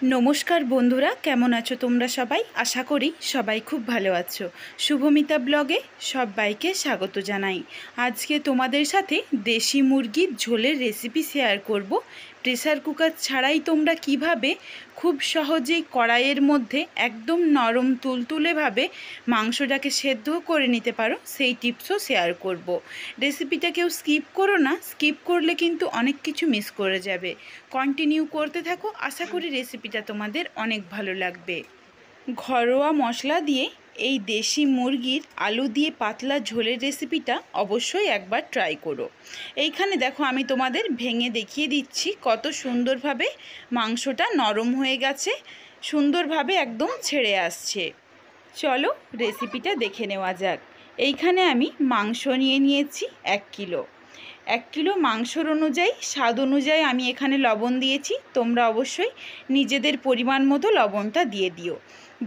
नमस्कार बंधुरा केमन आछो तोमरा सबाई आशा करी सबाई खूब भालो आछो। शुभमिता ब्लगे सबाइके स्वागत जानाई। आज के तोमादेर साथे देशी मुरगिर झोलेर रेसिपि शेयर करब। प्रेसार कुकार छाड़ाई तोमरा किभाबे खूब सहजेई कड़ाइयेर मध्य एकदम नरम तुलतुले भावे मांसटाके सेদ্ধ करे निते पारो सेई टिप्सो शेयर करब। रेसिपिटा केउ स्किप करो ना, स्किप करले किन्तु अनेक किछु मिस करे जाबे। कन्टिन्यू करते थाको, आशा करी रेसिपिटा तोमादेर अनेक भालो लागबे। घरोया मशला दिए এই দেশি মুরগির আলু দিয়ে পাতলা ঝোলের রেসিপিটা অবশ্যই একবার ট্রাই করো। এইখানে দেখো আমি তোমাদের ভেঙে দেখিয়ে দিচ্ছি কত সুন্দরভাবে মাংসটা নরম হয়ে গেছে, সুন্দরভাবে একদম ছেড়ে আসছে। চলো রেসিপিটা দেখে নেওয়া যাক। এইখানে আমি মাংস নিয়ে নিয়েছি 1 কিলো। 1 কিলো মাংসর অনুযায়ী স্বাদ অনুযায়ী আমি এখানে লবণ দিয়েছি। তোমরা অবশ্যই নিজেদের পরিমাণ মতো লবণটা দিয়ে দিও।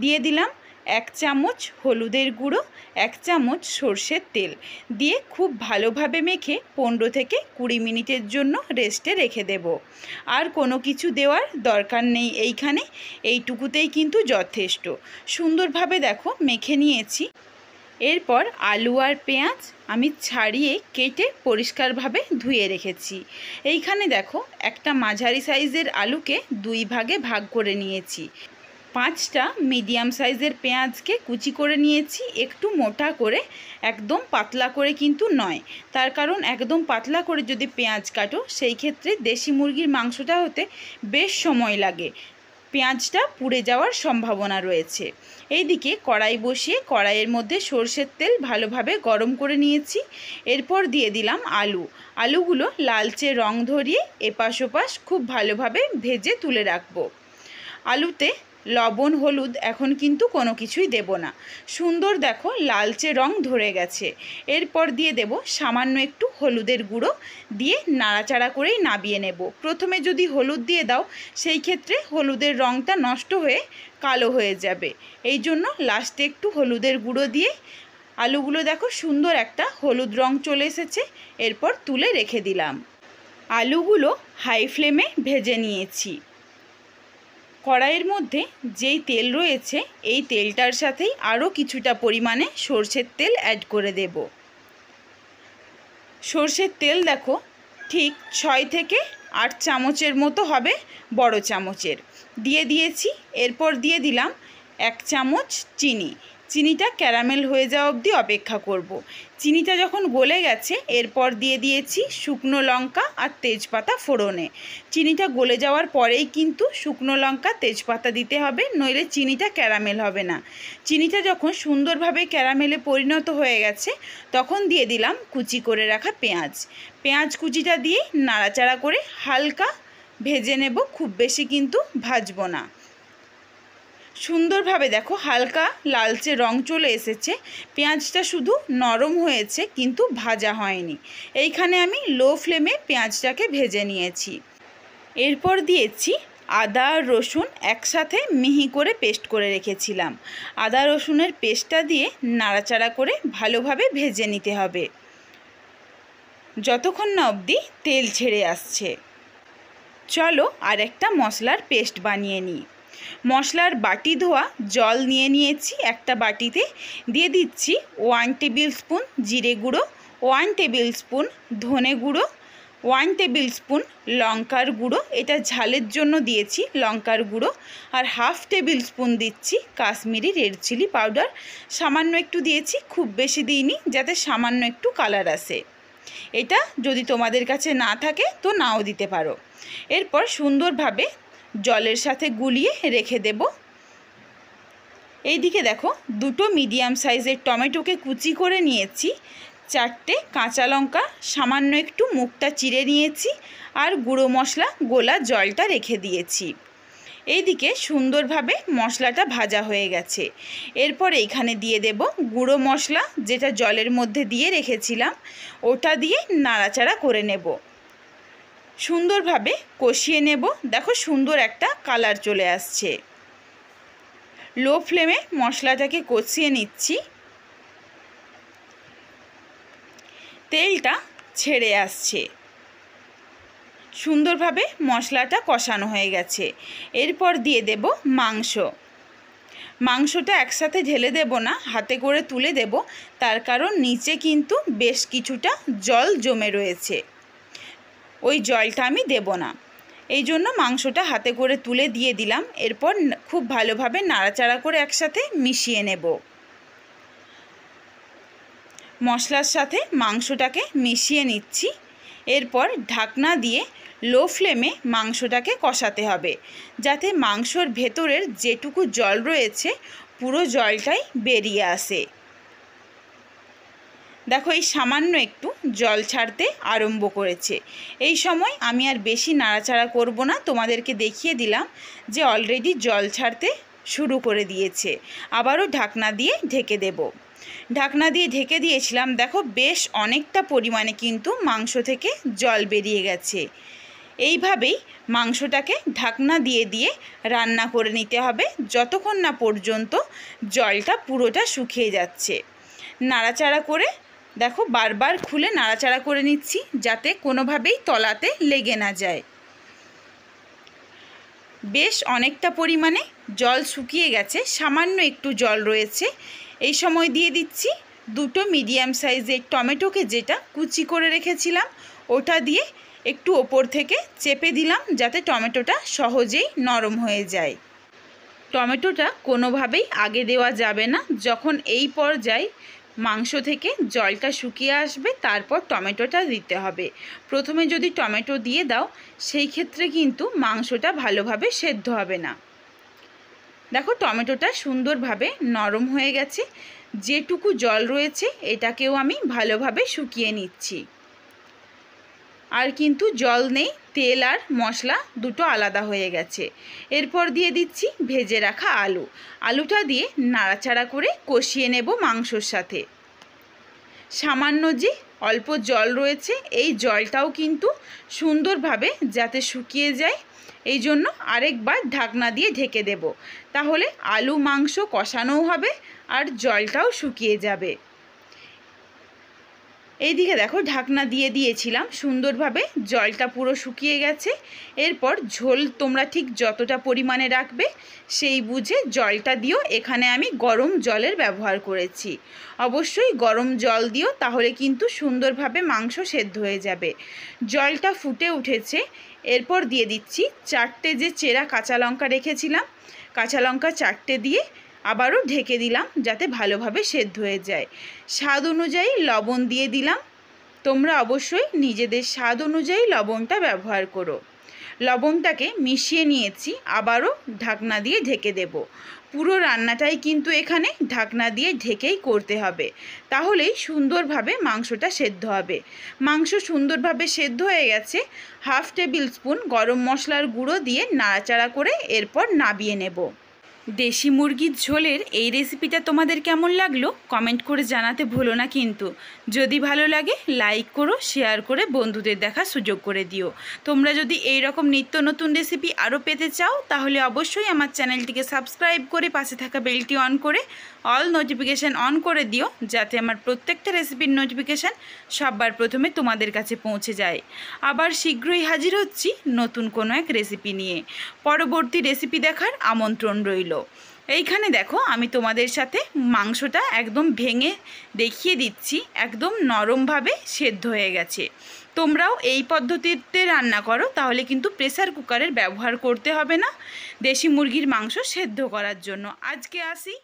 দিয়ে দিলাম 1 চামচ হলুদের গুঁড়ো, 1 চামচ সরষের তেল দিয়ে খুব ভালোভাবে মেখে 15 থেকে 20 মিনিটের জন্য রেস্টে রেখে দেব। আর কোনো কিছু দেওয়ার দরকার নেই, এইখানে এইটুকুতেই কিন্তু যথেষ্ট। সুন্দরভাবে দেখো মেখে নিয়েছি। এরপর আলু আর পেঁয়াজ আমি ছাড়িয়ে কেটে পরিষ্কারভাবে ধুয়ে রেখেছি। এইখানে দেখো একটা মাঝারি সাইজের আলুকে 2 ভাগে ভাগ করে নিয়েছি। 5টা মিডিয়াম সাইজের পেঁয়াজকে কুচি করে নিয়েছি, একটু মোটা করে, একদম পাতলা করে কিন্তু নয়। তার কারণ একদম পাতলা করে যদি পেঁয়াজ কাটো সেই ক্ষেত্রে দেশি মুরগির মাংসটা হতে বেশ সময় লাগে, পেঁয়াজটা পুড়ে যাওয়ার সম্ভাবনা রয়েছে। এইদিকে কড়াই বসিয়ে কড়াইয়ের মধ্যে সরষের তেল ভালোভাবে গরম করে নিয়েছি। এরপর দিয়ে দিলাম আলুগুলো লালচে রং ধরিয়ে এপাশ ওপাশ খুব ভালোভাবে ভেজে তুলে রাখবো। আলুতে লবণ হলুদ এখন কিন্তু কোনো কিছুই দেব না। সুন্দর দেখো লালচে রং ধরে গেছে। এরপর দিয়ে দেব সামান্য একটু হলুদের গুঁড়ো, দিয়ে নাড়াচাড়া করেই নাবিয়ে নেব। প্রথমে যদি হলুদ দিয়ে দাও সেই ক্ষেত্রে হলুদের রংটা নষ্ট হয়ে কালো হয়ে যাবে, এই জন্য লাস্টে একটু হলুদের গুঁড়ো দিয়ে আলুগুলো দেখো সুন্দর একটা হলুদ রং চলে এসেছে। এরপর তুলে রেখে দিলাম। আলুগুলো হাই ফ্লেমে ভেজে নিয়েছি। কড়াইয়ের মধ্যে যেই তেল রয়েছে এই তেলটার সাথেই আরও কিছুটা পরিমাণে সরষের তেল অ্যাড করে দেব। সরষের তেল দেখো ঠিক 6 থেকে 8 চামচের মতো হবে, বড় চামচের দিয়ে দিয়েছি। এরপর দিয়ে দিলাম 1 চামচ চিনি। চিনিটা ক্যারামেল হয়ে যাওয়া অবধি অপেক্ষা করব। চিনিটা যখন গলে গেছে এরপর দিয়ে দিয়েছি শুকনো লঙ্কা আর তেজপাতা ফোড়নে। চিনিটা গলে যাওয়ার পরেই কিন্তু শুকনো লঙ্কা তেজপাতা দিতে হবে, নইলে চিনিটা ক্যারামেল হবে না। চিনিটা যখন সুন্দরভাবে ক্যারামেলে পরিণত হয়ে গেছে তখন দিয়ে দিলাম কুচি করে রাখা পেঁয়াজ কুচিটা দিয়ে নাড়াচাড়া করে হালকা ভেজে নেব, খুব বেশি কিন্তু ভাজবো না। সুন্দরভাবে দেখো হালকা লালচে রং চলে এসেছে, পেঁয়াজটা শুধু নরম হয়েছে কিন্তু ভাজা হয়নি। এইখানে আমি লো ফ্লেমে পেঁয়াজটাকে ভেজে নিয়েছি। এরপর দিয়েছি আদা আর রসুন একসাথে মিহি করে পেস্ট করে রেখেছিলাম। আদা রসুনের পেস্টটা দিয়ে নাড়াচাড়া করে ভালোভাবে ভেজে নিতে হবে যতক্ষণ না অবধি তেল ছেড়ে আসছে। চলো আর একটা মশলার পেস্ট বানিয়ে নিই। মশলার বাটি ধোয়া জল নিয়ে নিয়েছি একটা বাটিতে। দিয়ে দিচ্ছি 1 টেবিল স্পুন জিরে গুঁড়ো, 1 টেবিল স্পুন ধনে গুঁড়ো, 1 টেবিল স্পুন লঙ্কার গুঁড়ো, এটা ঝালের জন্য দিয়েছি লঙ্কার গুঁড়ো, আর 1/2 টেবিল স্পুন দিচ্ছি কাশ্মীরি রেড চিলি পাউডার। সামান্য একটু দিয়েছি, খুব বেশি দিইনি, যাতে সামান্য একটু কালার আসে। এটা যদি তোমাদের কাছে না থাকে তো নাও দিতে পারো। এরপর সুন্দরভাবে জলের সাথে গুলিয়ে রেখে দেব। এইদিকে দেখো 2টো মিডিয়াম সাইজের টমেটোকে কুচি করে নিয়েছি, 4টে কাঁচা লঙ্কা সামান্য একটু মুখটা চিড়ে নিয়েছি, আর গুঁড়ো মশলা গোলা জলটা রেখে দিয়েছি। এইদিকে সুন্দরভাবে মশলাটা ভাজা হয়ে গেছে। এরপর এইখানে দিয়ে দেব গুঁড়ো মশলা, যেটা জলের মধ্যে দিয়ে রেখেছিলাম, ওটা দিয়ে নাড়াচাড়া করে নেব। সুন্দরভাবে কষিয়ে নেব। দেখো সুন্দর একটা কালার চলে আসছে। লো ফ্লেমে মশলাটাকে কষিয়ে নিচ্ছি। তেলটা ছেড়ে আসছে। সুন্দরভাবে মশলাটা কষানো হয়ে গেছে। এরপর দিয়ে দেব মাংসটা একসাথে ঢেলে দেব না, হাতে করে তুলে দেব, তার কারণ নিচে কিন্তু বেশ কিছুটা জল জমে রয়েছে, ওই জলটা আমি দেব না। এই জন্য মাংসটা হাতে করে তুলে দিয়ে দিলাম। এরপর খুব ভালোভাবে নাড়াচাড়া করে একসাথে মিশিয়ে নেব। মশলার সাথে মাংসটাকে মিশিয়ে নিচ্ছি। এরপর ঢাকনা দিয়ে লো ফ্লেমে মাংসটাকে কষাতে হবে, যাতে মাংসর ভেতরের যেটুকু জল রয়েছে পুরো জলটাই বেরিয়ে আসে। দেখো এই সামান্য একটু জল ছাড়তে আরম্ভ করেছে। এই সময় আমি আর বেশি নাড়াচাড়া করব না, তোমাদেরকে দেখিয়ে দিলাম যে অলরেডি জল ছাড়তে শুরু করে দিয়েছে। আবারও ঢাকনা দিয়ে ঢেকে দেব। ঢাকনা দিয়ে ঢেকে দিয়েছিলাম, দেখো বেশ অনেকটা পরিমাণে কিন্তু মাংস থেকে জল বেরিয়ে গেছে। এইভাবেই মাংসটাকে ঢাকনা দিয়ে দিয়ে রান্না করে নিতে হবে যতক্ষণ না পর্যন্ত জলটা পুরোটা শুকিয়ে যাচ্ছে। নাড়াচাড়া করে দেখো বারবার খুলে নাড়াচাড়া করে নিচ্ছি, যাতে কোনোভাবেই তলাতে লেগে না যায়। বেশ অনেকটা পরিমাণে জল শুকিয়ে গেছে, সামান্য একটু জল রয়েছে। এই সময় দিয়ে দিচ্ছি দুটো মিডিয়াম সাইজের টমেটোকে যেটা কুচি করে রেখেছিলাম, ওটা দিয়ে একটু ওপর থেকে চেপে দিলাম, যাতে টমেটোটা সহজেই নরম হয়ে যায়। টমেটোটা কোনোভাবেই আগে দেওয়া যাবে না, যখন এই পর্যায়ে মাংস থেকে জলটা শুকিয়ে আসবে তারপর টমেটোটা দিতে হবে। প্রথমে যদি টমেটো দিয়ে দাও সেই ক্ষেত্রে কিন্তু মাংসটা ভালোভাবে সেদ্ধ হবে না। দেখো টমেটোটা সুন্দরভাবে নরম হয়ে গেছে। যেটুকু জল রয়েছে এটাকেও আমি ভালোভাবে শুকিয়ে নিচ্ছি। আর কিন্তু জল নেই, তেল আর মশলা দুটো আলাদা হয়ে গেছে। এরপর দিয়ে দিচ্ছি ভেজে রাখা আলুটা দিয়ে নাড়াচাড়া করে কষিয়ে নেব মাংসর সাথে। সামান্য যে অল্প জল রয়েছে এই জলটাও কিন্তু সুন্দরভাবে যাতে শুকিয়ে যায়, এই জন্য আরেকবার ঢাকনা দিয়ে ঢেকে দেব। তাহলে আলু মাংস কষানোও হবে আর জলটাও শুকিয়ে যাবে। এইদিকে দেখো ঢাকনা দিয়ে দিয়েছিলাম, সুন্দরভাবে জলটা পুরো শুকিয়ে গেছে। এরপর ঝোল তোমরা ঠিক যতটা পরিমাণে রাখবে সেই বুঝে জলটা দিও। এখানে আমি গরম জলের ব্যবহার করেছি, অবশ্যই গরম জল দিও, তাহলে কিন্তু সুন্দরভাবে মাংস সেদ্ধ হয়ে যাবে। জলটা ফুটে উঠেছে, এরপর দিয়ে দিচ্ছি 4টে যে চেরা কাঁচা লঙ্কা রেখেছিলাম, কাঁচা লঙ্কা 4টে দিয়ে আবারও ঢেকে দিলাম, যাতে ভালোভাবে সেদ্ধ হয়ে যায়। স্বাদ অনুযায়ী লবণ দিয়ে দিলাম, তোমরা অবশ্যই নিজেদের স্বাদ অনুযায়ী লবণটা ব্যবহার করো। লবণটাকে মিশিয়ে নিয়েছি, আবারও ঢাকনা দিয়ে ঢেকে দেব। পুরো রান্নাটাই কিন্তু এখানে ঢাকনা দিয়ে ঢেকেই করতে হবে, তাহলেই সুন্দরভাবে মাংসটা সেদ্ধ হবে। মাংস সুন্দরভাবে সেদ্ধ হয়ে গেছে। 1/2 টেবিল স্পুন গরম মশলার গুঁড়ো দিয়ে নাড়াচাড়া করে এরপর নামিয়ে নেব। দেশি মুরগির ঝোলের এই রেসিপিটা তোমাদের কেমন লাগলো কমেন্ট করে জানাতে ভুলো না কিন্তু। যদি ভালো লাগে লাইক করো, শেয়ার করে বন্ধুদের দেখার সুযোগ করে দিও। তোমরা যদি এই রকম নিত্য নতুন রেসিপি আরও পেতে চাও তাহলে অবশ্যই আমার চ্যানেলটিকে সাবস্ক্রাইব করে পাশে থাকা বেলটি অন করে অল নোটিফিকেশান অন করে দিও, যাতে আমার প্রত্যেকটা রেসিপির নোটিফিকেশান সবার প্রথমে তোমাদের কাছে পৌঁছে যায়। আবার শীঘ্রই হাজির হচ্ছি নতুন কোনো এক রেসিপি নিয়ে। পরবর্তী রেসিপি দেখার আমন্ত্রণ রইল। এইখানে দেখো আমি তোমাদের সাথে মাংসটা একদম ভেঙে দেখিয়ে দিচ্ছি, একদম নরমভাবে সেদ্ধ হয়ে গেছে। তোমরাও এই পদ্ধতিতে রান্না করো, তাহলে কিন্তু প্রেসার কুকারের ব্যবহার করতে হবে না দেশি মুরগির মাংস সেদ্ধ করার জন্য। আজকে আসি।